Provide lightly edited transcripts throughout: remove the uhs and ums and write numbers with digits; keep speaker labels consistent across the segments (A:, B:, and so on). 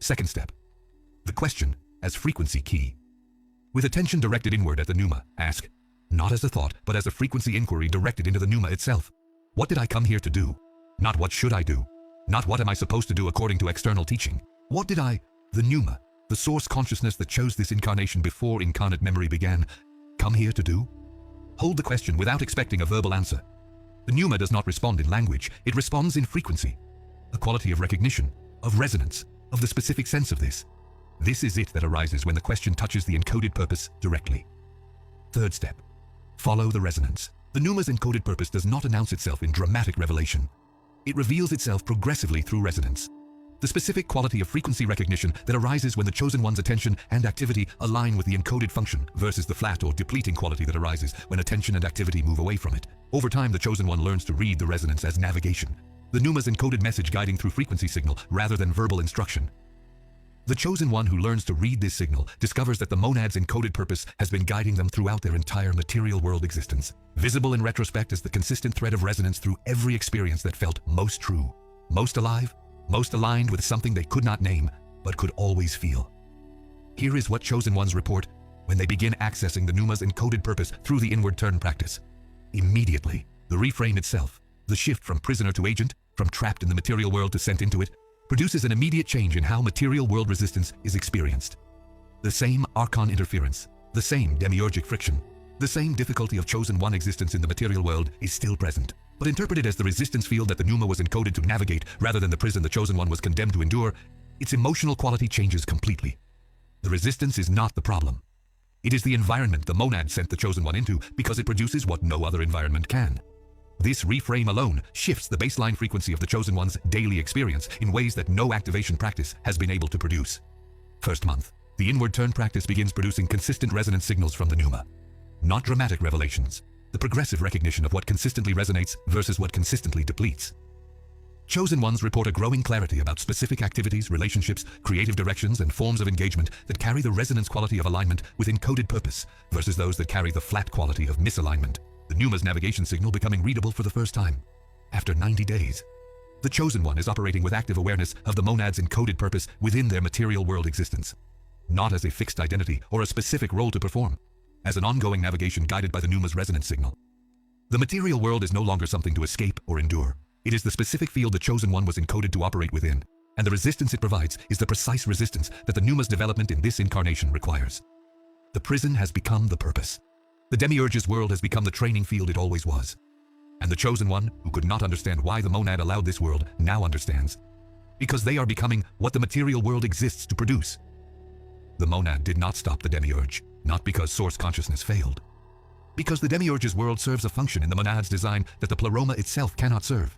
A: Second step. The question as frequency key. With attention directed inward at the pneuma, ask, not as a thought, but as a frequency inquiry directed into the pneuma itself. What did I come here to do? Not what should I do? Not what am I supposed to do according to external teaching? What did I, the pneuma, the source consciousness that chose this incarnation before incarnate memory began, come here to do? Hold the question without expecting a verbal answer. The pneuma does not respond in language, it responds in frequency, a quality of recognition, of resonance, of the specific sense of this. This is it that arises when the question touches the encoded purpose directly. Third step. Follow the resonance. The pneuma's encoded purpose does not announce itself in dramatic revelation. It reveals itself progressively through resonance. The specific quality of frequency recognition that arises when the chosen one's attention and activity align with the encoded function versus the flat or depleting quality that arises when attention and activity move away from it. Over time, the chosen one learns to read the resonance as navigation, the pneuma's encoded message guiding through frequency signal rather than verbal instruction. The chosen one who learns to read this signal discovers that the monad's encoded purpose has been guiding them throughout their entire material world existence, visible in retrospect as the consistent thread of resonance through every experience that felt most true, most alive, most aligned with something they could not name, but could always feel. Here is what chosen ones report when they begin accessing the pneuma's encoded purpose through the inward turn practice. Immediately, the reframe itself, the shift from prisoner to agent, from trapped in the material world to sent into it, produces an immediate change in how material world resistance is experienced. The same archon interference, the same demiurgic friction, the same difficulty of chosen one existence in the material world is still present, but interpreted as the resistance field that the pneuma was encoded to navigate rather than the prison the chosen one was condemned to endure. Its emotional quality changes completely. The resistance is not the problem. It is the environment the monad sent the chosen one into because it produces what no other environment can. This reframe alone shifts the baseline frequency of the chosen one's daily experience in ways that no activation practice has been able to produce. First month, the inward turn practice begins producing consistent resonance signals from the pneuma. Not dramatic revelations, the progressive recognition of what consistently resonates versus what consistently depletes. Chosen ones report a growing clarity about specific activities, relationships, creative directions, and forms of engagement that carry the resonance quality of alignment with encoded purpose versus those that carry the flat quality of misalignment. The pneuma's navigation signal becoming readable for the first time. After 90 days, the chosen one is operating with active awareness of the monad's encoded purpose within their material world existence, not as a fixed identity or a specific role to perform, as an ongoing navigation guided by the pneuma's resonance signal. The material world is no longer something to escape or endure. It is the specific field the chosen one was encoded to operate within, and the resistance it provides is the precise resistance that the pneuma's development in this incarnation requires. The prison has become the purpose. The demiurge's world has become the training field it always was. And the chosen one, who could not understand why the monad allowed this world, now understands. Because they are becoming what the material world exists to produce. The monad did not stop the demiurge, not because source consciousness failed. Because the demiurge's world serves a function in the monad's design that the pleroma itself cannot serve.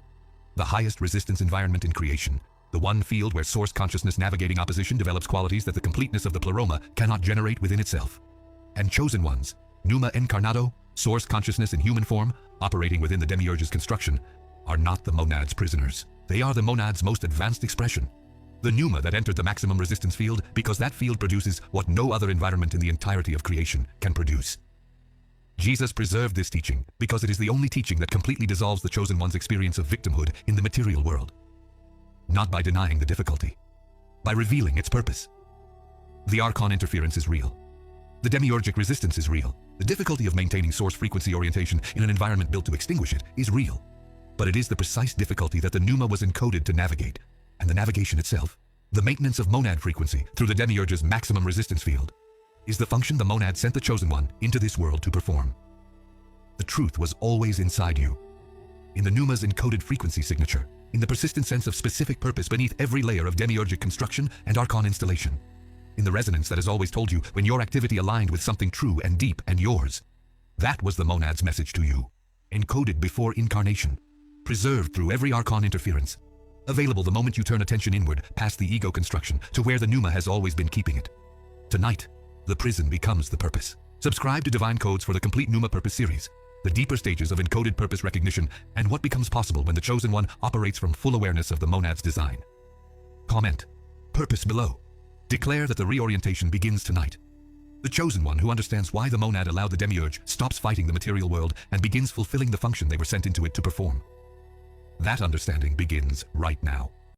A: The highest resistance environment in creation, the one field where source consciousness navigating opposition develops qualities that the completeness of the pleroma cannot generate within itself. And chosen ones, Pneuma Encarnado, source consciousness in human form, operating within the demiurge's construction, are not the monad's prisoners. They are the monad's most advanced expression. The pneuma that entered the maximum resistance field because that field produces what no other environment in the entirety of creation can produce. Jesus preserved this teaching because it is the only teaching that completely dissolves the chosen one's experience of victimhood in the material world. Not by denying the difficulty, by revealing its purpose. The archon interference is real. The demiurgic resistance is real. The difficulty of maintaining source frequency orientation in an environment built to extinguish it is real. But it is the precise difficulty that the pneuma was encoded to navigate, and the navigation itself, the maintenance of monad frequency through the demiurge's maximum resistance field, is the function the monad sent the chosen one into this world to perform. The truth was always inside you, in the pneuma's encoded frequency signature, in the persistent sense of specific purpose beneath every layer of demiurgic construction and archon installation. In the resonance that has always told you when your activity aligned with something true and deep and yours. That was the monad's message to you, encoded before incarnation, preserved through every archon interference, available the moment you turn attention inward past the ego construction to where the pneuma has always been keeping it. Tonight, the prison becomes the purpose. Subscribe to Divine Codes for the complete Pneuma Purpose series, the deeper stages of encoded purpose recognition and what becomes possible when the chosen one operates from full awareness of the monad's design. Comment, purpose below. Declare that the reorientation begins tonight. The chosen one who understands why the monad allowed the demiurge stops fighting the material world and begins fulfilling the function they were sent into it to perform. That understanding begins right now.